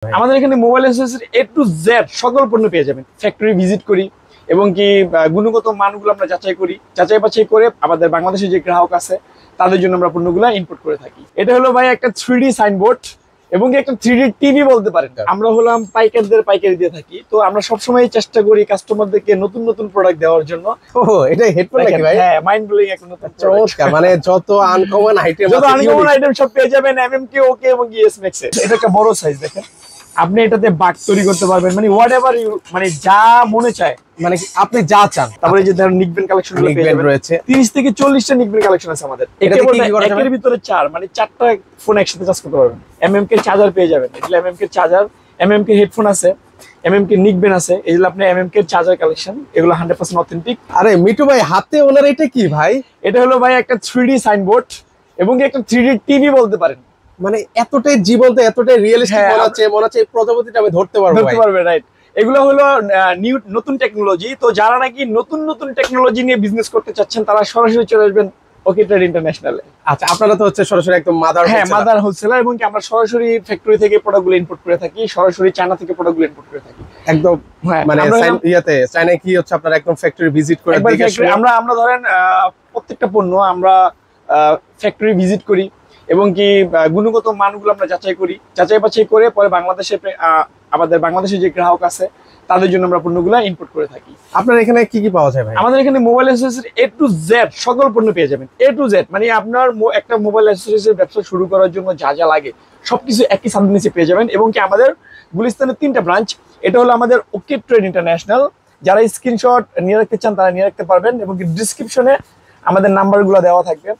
আমাদের এখানে mobile accessories A to Z সকল পণ্য পেয়ে যাবেন। ফ্যাক্টরি ভিজিট করি এবং কি গুণগত মানগুলো আমরা যাচাই বাছাই করে আমাদের বাংলাদেশের যে গ্রাহক আছে তাদের জন্য আমরা পণ্যগুলো ইম্পোর্ট করে থাকি। এটা হলো ভাই একটা 3D সাইনবোর্ড এবং একটা 3D টিভি বলতে পারেন। আমরা হলাম পাইকারদের পাইকারি দিয়ে থাকি, তো আমরা সবসময় চেষ্টা করি কাস্টমারদেরকে নতুন নতুন প্রোডাক্ট দেওয়ার জন্য। এটা হেডফোন নাকি ভাই? হ্যাঁ, মাইন্ড ব্লোয়িং একটা নতুন চমৎকার। মানে যত আনকমন আইটেম সব পেয়ে যাবেন এমএমকে, ওকে এবং ইএস ম্যাক্সে। এটা একটা বড় সাইজ, দেখেন আপনি এটাতে বাগ তৈরি করতে পারবেন, মানে হোয়াট এভার ইউ, মানে যা মনে চায়, মানে আপনি যা চান। তারপরে যে ধরেন নিকবেন কালেকশন রয়েছে 30 থেকে 40টা নিকবেন কালেকশন আছে আমাদের। একের ভিতরে 4, মানে 4টা ফোন একসাথে চার্জ করতে পারবেন। এমএমকে চার্জার পেয়ে যাবেন, এটা এমএমকে চার্জার, এমএমকে হেডফোন আছে, এমএমকে নিকবেন আছে। এগুলো আপনি এমএমকে চার্জার কালেকশন, এগুলো 100% অথেন্টিক। আরে মিটু ভাই, হাতে ওনার এটা কি ভাই? এটা হলো ভাই একটা 3D সাইনবোর্ড এবং একটা 3D টিভি বলতে পারেন। মানে এতটাই জীবন্ত, এতটাই রিয়েলিস্টিক মনে হচ্ছে এই প্রজাপতিটা আমি ধরতে পারবো। রাইট, এগুলো হলো নতুন টেকনোলজি। তো যারা নাকি নতুন টেকনোলজি নিয়ে বিজনেস করতে চাচ্ছেন তারা সরাসরি চলে আসবেন ওকে ট্রেড ইন্টারন্যাশনালে। আচ্ছা, আপনারা তো হচ্ছে সরাসরি একদম মাদার হোলসেলার, এবং কি আমরা সরাসরি ফ্যাক্টরি থেকে প্রোডাক্টগুলো ইম্পোর্ট করে থাকি, সরাসরি চায়না থেকে প্রোডাক্টগুলো ইম্পোর্ট করে থাকি একদম। মানে চায়নায় কি হচ্ছে আপনারা একদম ফ্যাক্টরি ভিজিট করে দেখে আমরা ধরেন প্রত্যেকটা পণ্য আমরা ফ্যাক্টরি ভিজিট করি এবং কি গুণগত মানগুলো আমরা যাচাই বাছাই করে পরে আমাদের বাংলাদেশের যে গ্রাহক আছে তাদের জন্য আমরা পণ্যগুলো ইম্পোর্ট করে থাকি। আপনার এখানে কি কি পাওয়া যায় ভাই? আমাদের এখানে mobile accessories A to Z সকল পণ্য পেয়ে যাবেন, এ টু জেড। মানে আপনার একটা মোবাইল অ্যাক্সেসরিজের ব্যবসা শুরু করার জন্য যা যা লাগে সবকিছু একই ছাদের নিচে পেয়ে যাবেন। এবং কি আমাদের গুলিস্তানের 3টা ব্রাঞ্চ। এটা হলো আমাদের ওকে ট্রেড ইন্টারন্যাশনাল। যারা স্ক্রিনশট নিয়ে রাখতে চান তারা নিয়ে রাখতে পারবেন, এবং কি ডিসক্রিপশনে আমাদের নাম্বারগুলো দেওয়া থাকবে।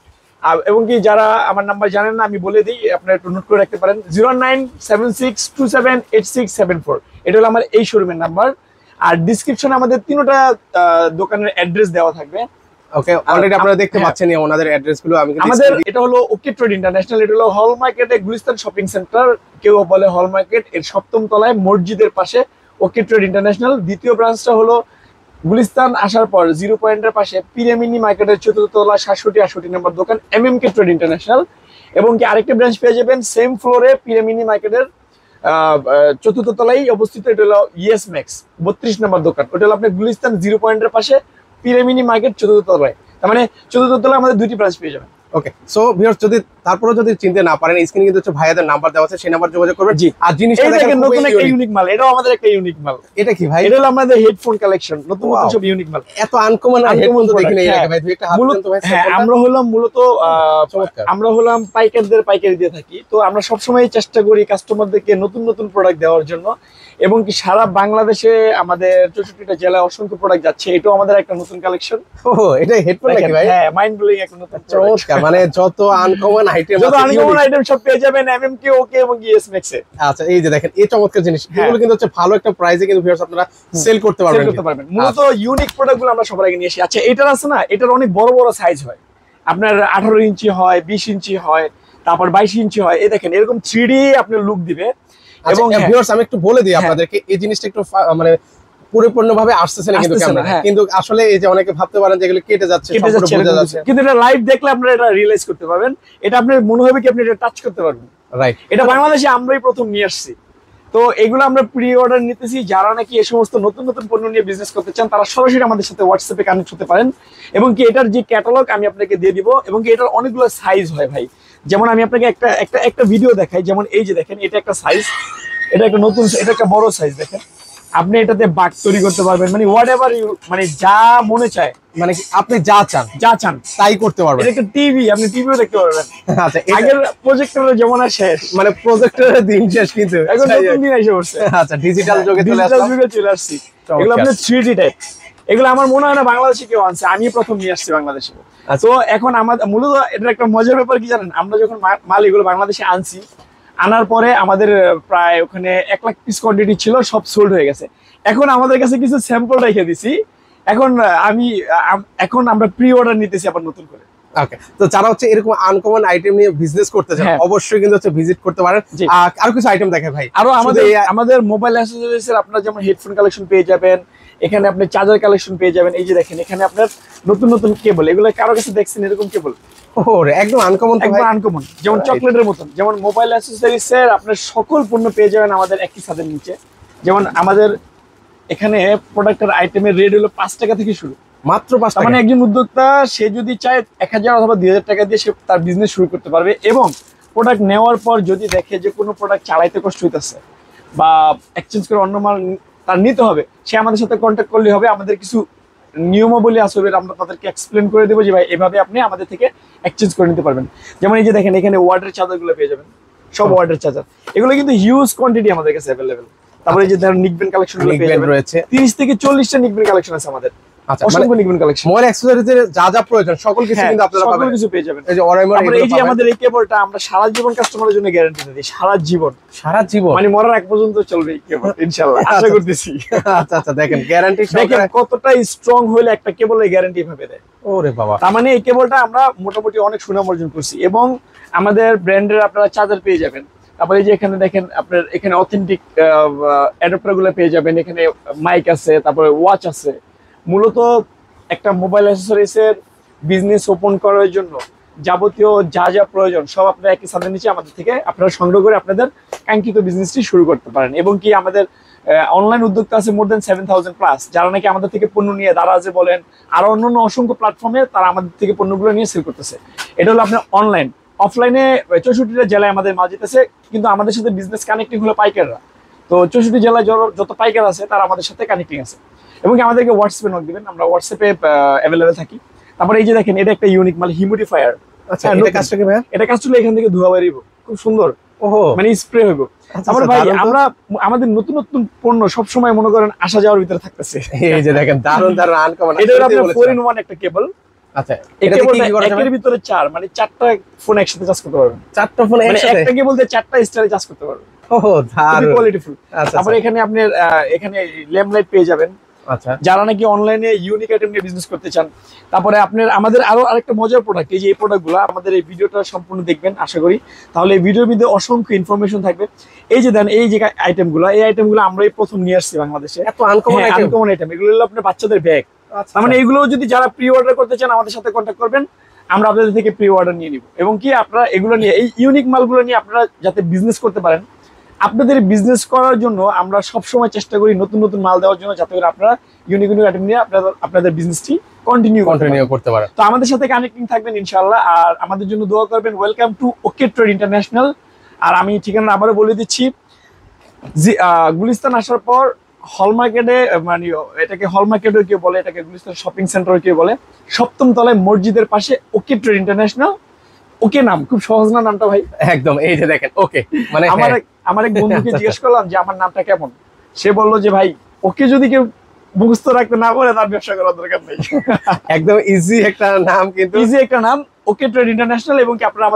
এবং কি যারা আমার নাম্বার জানেন না আমি বলে দিই, আপনারা একটু নোট করে রাখতে পারেন, 0976278674। এটা হলো আমার এই শোরুমের নাম্বার। আর ডিসক্রিপশনে আমাদের 3টা দোকানের অ্যাড্রেস দেওয়া থাকবে। ওকে, অলরেডি আপনারা দেখতে পাচ্ছেন ওনাদের অ্যাড্রেসগুলো। আমাদের এটা হলো ওকে ট্রেড ইন্টারন্যাশনাল। এটা হলো হল মার্কেটে গুলিস্তান শপিং সেন্টার, কেউ বলে হল মার্কেট, এর 7ম তলায় মসজিদের পাশে ওকে ট্রেড ইন্টারন্যাশনাল। দ্বিতীয় ব্রাঞ্চটা হলো গুলিস্তান আসার পর 0 পয়েন্টের পাশে পিরামিনি মার্কেটের 4র্থ তলা 67 নম্বর দোকান এমএমকে ট্রেড ইন্টারন্যাশনাল। এবং কি আরেকটা ব্রাঞ্চ পেয়ে যাবেন সেম ফ্লোরে পিরামিনি মার্কেটের 4র্থ তলায় অবস্থিত। এটা হলো ইএস ম্যাক্স 32 নম্বর দোকান। ওটা হলো আপনার গুলিস্তান 0 পয়েন্টের পাশে পিরামিনি মার্কেট 4র্থ তলায়। তার মানে 4র্থ তলায় আমাদের 2টি ব্রাঞ্চ পেয়ে যাবেন। ওকে, সো ভিউয়ার্স তারপরে যদি চিনতে না পারেন, স্ক্রিনে কিন্তু হচ্ছে ভাইয়াদের নাম্বার দেওয়া আছে, সেই নাম্বার যোগাযোগ করবেন। জি, আর জিনিসটা দেখেন নতুন একটা ইউনিক মাল, এটাও আমাদের একটা ইউনিক মাল। এটা কি ভাই? এটা হলো আমাদের হেডফোন কালেকশন, নতুন সব ইউনিক মাল। এত আনকমন হেডফোন তো দেখিনি এর আগে ভাই। তুই একটা হাত দেন তো ভাই। হ্যাঁ, আমরা হলাম পাইকারদের পাইকারি দিয়ে থাকি। তো আমরা সবসময় চেষ্টা করি কাস্টমারদেরকে নতুন প্রোডাক্ট দেওয়ার জন্য, এবং কি সারা বাংলাদেশে আমাদের 64টা জেলায় অসংখ্য প্রোডাক্ট যাচ্ছে। এটাও আমাদের একটা নতুন কালেকশন। এটা হেডফোন নাকি ভাই? হ্যাঁ, মাইন্ড ব্লোয়িং একটা নতুন চমৎকার। মানে যত আনকমন আইটেম সব পেয়ে যাবেন এমএমকে, ওকে এবং ইএস ম্যাক্সে। আচ্ছা, এই যে দেখেন এই চমৎকার জিনিস, এগুলো কিন্তু হচ্ছে ভালো একটা প্রাইসে কিন্তু ভিউয়ার্স আপনারা সেল করতে পারবেন। মূলত ইউনিক প্রোডাক্টগুলো আমরা সবার আগে নিয়ে আসি। আচ্ছা, এটার আছে না, এটার অনেক বড় বড় সাইজ হয়, আপনার 18 ইঞ্চি হয়, 20 ইঞ্চি হয়, তারপর 22 ইঞ্চি হয়। এই দেখেন এরকম 3D আপনার লুক দিবে। এবং ভিউয়ার্স আমি একটু বলে দিই আপনাদেরকে, এই জিনিসটা একটু মানে পরিপূর্ণভাবে আসতেছে না কিন্তু ক্যামেরা, কিন্তু আসলে এই যে অনেকে ভাবতে পারেন যে এগুলো কেটে যাচ্ছে, কিন্তু এটা লাইভ দেখলে আপনারা এটা রিয়েলাইজ করতে পারবেন। এটা আপনার মনে হবে কি আপনি এটা টাচ করতে পারবেন। রাইট, এটা বাংলাদেশে আমরাই প্রথম নিয়ে আসছি। তো এগুলো আমরা প্রি অর্ডার নিতেছি। যারা নাকি এই সমস্ত নতুন পণ্য নিয়ে বিজনেস করতে চান তারা সরাসরি আমাদের সাথে হোয়াটসঅ্যাপে কানেক্ট হতে পারেন। এবং কি এটার যে ক্যাটালগ আমি আপনাকে দিয়ে দিব, এবং কি এটার অনেকগুলো সাইজ হয় ভাই। যেমন আমি আপনাকে একটা ভিডিও দেখাই। যেমন এই যে দেখেন, এটা একটা সাইজ, এটা একটা নতুন, এটা একটা বড় সাইজ। দেখেন আপনি এটাতে বাগ তৈরি করতে পারবেন, মানে হোয়াট এভার ইউ, মানে যা মনে চায়, মানে আপনি যা চান তাই করতে পারবেন। এটা একটা টিভি, আপনি টিভিও দেখতে পারবেন। আচ্ছা, আগের প্রজেক্টরের যেমন শেষ, মানে প্রজেক্টরের দিন শেষ, কিন্তু এখন নতুন দিন এসে পড়ছে। আচ্ছা, ডিজিটাল যুগে চলে আসছি। এগুলো আপনার 3D টাইপ। এগুলো আমার মনে হয় না বাংলাদেশে কেউ আনছে, আমি প্রথম নিয়ে আসছি বাংলাদেশে। তো এখন আমাদের মূলত এটার একটা মজার ব্যাপার কি জানেন, আমরা যখন মাল এগুলো বাংলাদেশে আনার পরে আমাদের প্রায় ওখানে 1 লাখ পিস কোয়ান্টিটি ছিল, সব সোল্ড হয়ে গেছে। এখন আমাদের কাছে কিছু স্যাম্পল রেখে দিছি। এখন আমরা প্রি অর্ডার নিতেছি আবার নতুন করে। ওকে, তো যারা হচ্ছে এরকম আনকমন আইটেম নিয়ে বিজনেস করতে চান অবশ্যই কিন্তু হচ্ছে ভিজিট করতে পারেন। আর কিছু আইটেম দেখে ভাই, আরো আমাদের মোবাইল অ্যাক্সেসরিজের আপনারা যেমন হেডফোন কালেকশন পেয়ে যাবেন, এখানে আপনি চার্জার কালেকশন পেয়ে যাবেন। এই যে দেখেন এখানে আপনার নতুন নতুন কেবল, এগুলো কারো কাছে দেখছেন এরকম কেবল? ওরে একদম আনকমন তো ভাই, একদম আনকমন, যেমন চকলেটের মতন। যেমন মোবাইল অ্যাক্সেসরিজ এর আপনার সকল পণ্য পেয়ে যাবেন আমাদের একই ছাদের নিচে। যেমন আমাদের এখানে প্রোডাক্টের আইটেমের রেট হলো 5 টাকা থেকে শুরু, মাত্র 5 টাকা। মানে একজন উদ্যোক্তা সে যদি চায় 1000 অথবা 2000 টাকা দিয়ে সে তার বিজনেস শুরু করতে পারবে। এবং প্রোডাক্ট নেওয়ার পর যদি দেখে যে কোনো প্রোডাক্ট চালাইতে কষ্ট হইতেছে বা এক্সচেঞ্জ করে অন্য মাল তার নিতে হবে, সে আমাদের সাথে কন্ট্যাক্ট করলে হবে। আমাদের কিছু নিয়মাবলী আছে, আমরা তাদেরকে এক্সপ্লেন করে দেবো যে ভাই এভাবে আপনি আমাদের থেকে এক্সচেঞ্জ করে নিতে পারবেন। যেমন এই যে দেখেন এখানে ওয়াটার চার্জারগুলো পেয়ে যাবেন, সব ওয়াটার চার্জার, এগুলো কিন্তু হিউজ কোয়ান্টিটি আমাদের কাছে অ্যাভেলেবেল। তারপরে এই যে ধরেন নিকবেন কালেকশন রয়েছে, 30 থেকে 40টা নিকবেন কালেকশন আছে আমাদের। আচ্ছা, অসংখ্য নিকবেন কালেকশন, মোবাইল অ্যাকসেসরিজের যা যা প্রয়োজন সকল কিছু কিন্তু আপনারা পাবেন, সকল কিছু পেয়ে যাবেন। এই যে ওরাইমার, এই যে আমাদের এই কেবলটা আমরা সারা জীবন কাস্টমারের জন্য গ্যারান্টি দিই, সারা জীবন, সারা জীবন মানে মরার আগ পর্যন্ত চলবে এই কেবল ইনশাআল্লাহ, আশা করতেছি। আচ্ছা আচ্ছা, দেখেন গ্যারান্টি দেখেন কতটা স্ট্রং হলে একটা কেবলের গ্যারান্টি ভাবে দেয়। ওরে বাবা, তার মানে এই কেবলটা আমরা মোটামুটি অনেক সুনাম অর্জন করছি। এবং আমাদের ব্র্যান্ডের আপনারা চার্জার পেয়ে যাবেন। তারপরে এই যে এখানে দেখেন আপনার এখানে অথেন্টিক অ্যাডাপ্টার গুলো পেয়ে যাবেন, এখানে মাইক আছে, তারপরে ওয়াচ আছে। মূলত একটা মোবাইল অ্যাক্সেসরিজ এর বিজনেস ওপেন করার জন্য যাবতীয় যা যা প্রয়োজন সব আপনারা একই ছাদের নিচে আমাদের থেকে আপনারা সংগ্রহ করে আপনাদের কাঙ্ক্ষিত বিজনেসটি শুরু করতে পারেন। এবং কি আমাদের অনলাইন উদ্যোক্তা আছে মোর দেন 7000 প্লাস, যারা নাকি আমাদের থেকে পণ্য নিয়ে দারাজে বলেন আর অন্যান্য অসংখ্য প্ল্যাটফর্মে তারা আমাদের থেকে পণ্যগুলো নিয়ে সেল করতেছে। এটা হলো আপনার অনলাইন। অফলাইনে 64টা জেলায় আমাদের মাল যেতেছে, কিন্তু আমাদের সাথে বিজনেস কানেক্টিং হলো পাইকাররা। তো 64 জেলায় যত পাইকার আছে তারা আমাদের সাথে কানেক্টিং আছে। এবং কি আমাদেরকে হোয়াটসঅ্যাপে নক দিবেন, আমরা হোয়াটসঅ্যাপে অ্যাভেলেবেল থাকি। তারপরে এই যে দেখেন এটা একটা ইউনিক মাল, হিউমিডিফায়ার। আচ্ছা, এটা কাজটা কি ভাই? এটা কাজ হলো এখান থেকে ধোঁয়া বেরিয়ে খুব সুন্দর, ওহো, মানে স্প্রে হইব। তারপরে ভাই আমরা আমাদের নতুন নতুন পণ্য সব সময় মনে করেন আসা যাওয়ার ভিতরে থাকতেছে। এই যে দেখেন দারুন দারুন আনকমন, এটা হলো আপনার 4-in-1 একটা কেবল। আচ্ছা, এটা কি করা যাবে? এর ভিতরে 4, মানে 4টা ফোন একসাথে চার্জ করতে পারবেন। 4টা ফোন একসাথে, একটা কেবল দিয়ে 4টা স্টারে চার্জ করতে পারবেন। ওহো, দারুন কোয়ালিটিফুল। তারপরে এখানে আপনার এখানে ল্যাম্প লাইট পেয়ে যাবেন। আচ্ছা, যারা নাকি অনলাইনে ইউনিক আইটেম নিয়ে বিজনেস করতে চান। তারপরে আপনার আমাদের আরো আরেকটা মজার প্রোডাক্ট, এই যে এই প্রোডাক্টগুলো আমাদের এই ভিডিওটা সম্পূর্ণ দেখবেন আশা করি, তাহলে এই ভিডিওর মধ্যে অসংখ্য ইনফরমেশন থাকবে। এই যে দেন এই যে আইটেমগুলো, এই আইটেমগুলো আমরাই প্রথম নিয়ে আসছি বাংলাদেশে, এত আনকমন আইটেম। এগুলো হলো আপনার বাচ্চাদের ব্যাগ। তার মানে এগুলো যদি যারা প্রি অর্ডার করতে চান আমাদের সাথে কন্ট্যাক্ট করবেন, আমরা আপনাদের থেকে প্রি অর্ডার নিয়ে নিব। এবং কি আপনারা এগুলো নিয়ে, এই ইউনিক মালগুলো নিয়ে আপনারা যাতে বিজনেস করতে পারেন, আপনাদের বিজনেস করার জন্য আমরা সবসময় চেষ্টা করি নতুন নতুন মাল দেওয়ার জন্য, যাতে করে আপনারা ইউনিক ইউনিক আইটেম নিয়ে আপনাদের বিজনেসটি কন্টিনিউ করতে পারেন। তো আমাদের সাথে কানেক্টিং থাকবেন ইনশাআল্লাহ। আর আমাদের জন্য দোয়া করবেন। Welcome to OK trade international. আর আমি ঠিকানা আবারও বলে দিচ্ছি, গুলিস্তান আসার পর হল মার্কেটে, মানে এটাকে হল মার্কেটও কেউ বলে, এটাকে গুলিস্তান শপিং সেন্টার কেউ বলে, 7ম তলায় মসজিদের পাশে ওকে ট্রেড ইন্টারন্যাশনাল। ওকে নাম খুব সহজ না নামটা ভাই? একদম, এই যে দেখেন ওকে, মানে আমার এক বন্ধুকে জিজ্ঞেস করলাম যে আমার নামটা কেমন, সে বললো যে ভাই ওকে যদি কেউ মুখস্থ রাখতে না পারে তার ব্যবসা করার দরকার নেই। একদম ইজি একটা নাম, কিন্তু ইজি একটা নাম, ওকে ট্রেড ইন্টারন্যাশনাল। এবং কি আপনারা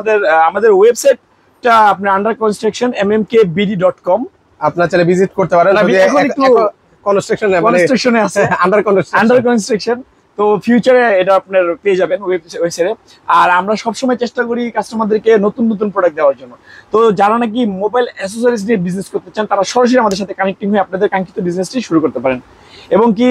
আমাদের ওয়েবসাইটটা আপনার আন্ডার কনস্ট্রাকশন mmkbd.com, আপনারা চাইলে ভিজিট করতে পারেন। এখন একটু কনস্ট্রাকশনে আছে, আন্ডার কনস্ট্রাকশন। তো ফিউচারে এটা আপনার পেয়ে যাবেন ওয়েবসাইটে। আর আমরা সবসময় চেষ্টা করি কাস্টমারদেরকে নতুন নতুন প্রোডাক্ট দেওয়ার জন্য। তো যারা নাকি মোবাইল অ্যাক্সেসরিজ নিয়ে বিজনেস করতে চান তারা সরাসরি আমাদের সাথে কানেক্টিং হয়ে আপনাদের কাঙ্ক্ষিত বিজনেসটি শুরু করতে পারেন। এবং কি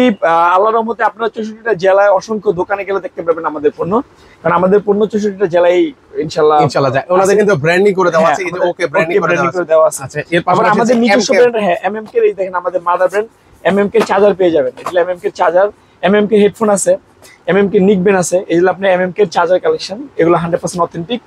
আল্লাহর রহমতে আপনারা 64টা জেলায় অসংখ্য দোকানে গেলে দেখতে পাবেন আমাদের পণ্য, কারণ আমাদের পণ্য 64টা জেলায় ইনশাআল্লাহ যায়। ওনাদের কিন্তু ব্র্যান্ডিং করে দেওয়া আছে, এই যে ওকে ব্র্যান্ডিং করে দেওয়া আছে। আচ্ছা, এর পাশাপাশি আমাদের নিজস্ব ব্র্যান্ড, হ্যাঁ, MMK এর, এই দেখেন আমাদের মাদার ব্র্যান্ড MMK এর চার্জার পেয়ে যাবেন। এটা MMK এর চার্জার, MMK হেডফোন আছে, MMK নিকবেন আছে। এই যে আপনার MMK এর চার্জার কালেকশন, এগুলো 100% অথেন্টিক।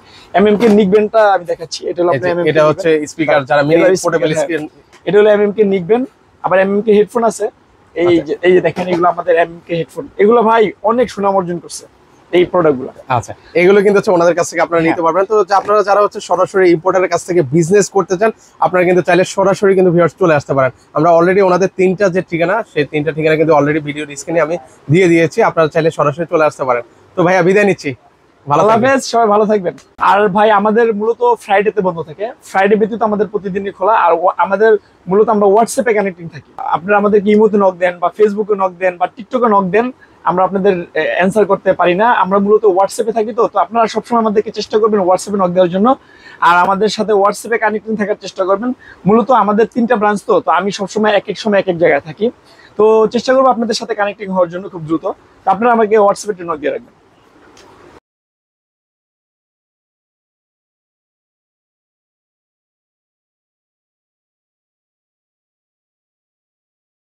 MMK নিকবেনটা আমি দেখাচ্ছি, এটা হলো আপনার MMK, এটা হচ্ছে স্পিকার যারা মিনি পোর্টেবল স্পিকার, এটা হলো MMK নিকবেন। আবার MMK হেডফোন আছে, এই যে দেখেন এগুলো আমাদের MMK হেডফোন। এগুলো ভাই অনেক সুনাম অর্জন করছে এই প্রোডাক্টগুলো। আচ্ছা, এগুলো কিন্তু হচ্ছে ওনাদের কাছ থেকে আপনারা নিতে পারবেন। তো আপনারা যারা হচ্ছে সরাসরি ইম্পোর্টারের কাছ থেকে বিজনেস করতে চান, আপনারা কিন্তু চাইলে সরাসরি কিন্তু ভিউয়ার্স চলে আসতে পারেন। আমরা অলরেডি ওনাদের 3টা যে ঠিকানা, সেই 3টা ঠিকানা কিন্তু অলরেডি ভিডিওর স্ক্রিনে আমি দিয়ে দিয়েছি, আপনারা চাইলে সরাসরি চলে আসতে পারেন। তো ভাইয়া বিদায় নিচ্ছি, ভালো থাকবেন, সবাই ভালো থাকবেন। আর ভাই আমাদের মূলত ফ্রাইডেতে বন্ধ থাকে, ফ্রাইডে ব্যতীত আমাদের প্রতিদিনই খোলা। আর আমাদের মূলত আমরা হোয়াটসঅ্যাপে কানেক্টিং থাকি। আপনারা আমাদেরকে ইমোতে নক দেন বা ফেসবুকে নক দেন বা টিকটকে নক দেন, আমরা আপনাদের অ্যান্সার করতে পারি না। আমরা মূলত হোয়াটসঅ্যাপে থাকি, তো আপনারা সবসময় আমাদেরকে চেষ্টা করবেন হোয়াটসঅ্যাপে নক দেওয়ার জন্য, আর আমাদের সাথে হোয়াটসঅ্যাপে কানেক্টিং থাকার চেষ্টা করবেন। মূলত আমাদের 3টা ব্রাঞ্চ, তো আমি সবসময় এক এক সময় এক এক জায়গায় থাকি, তো চেষ্টা করবো আপনাদের সাথে কানেক্টিং হওয়ার জন্য খুব দ্রুত। তো আপনারা আমাকে হোয়াটসঅ্যাপে নক দিয়ে রাখবেন।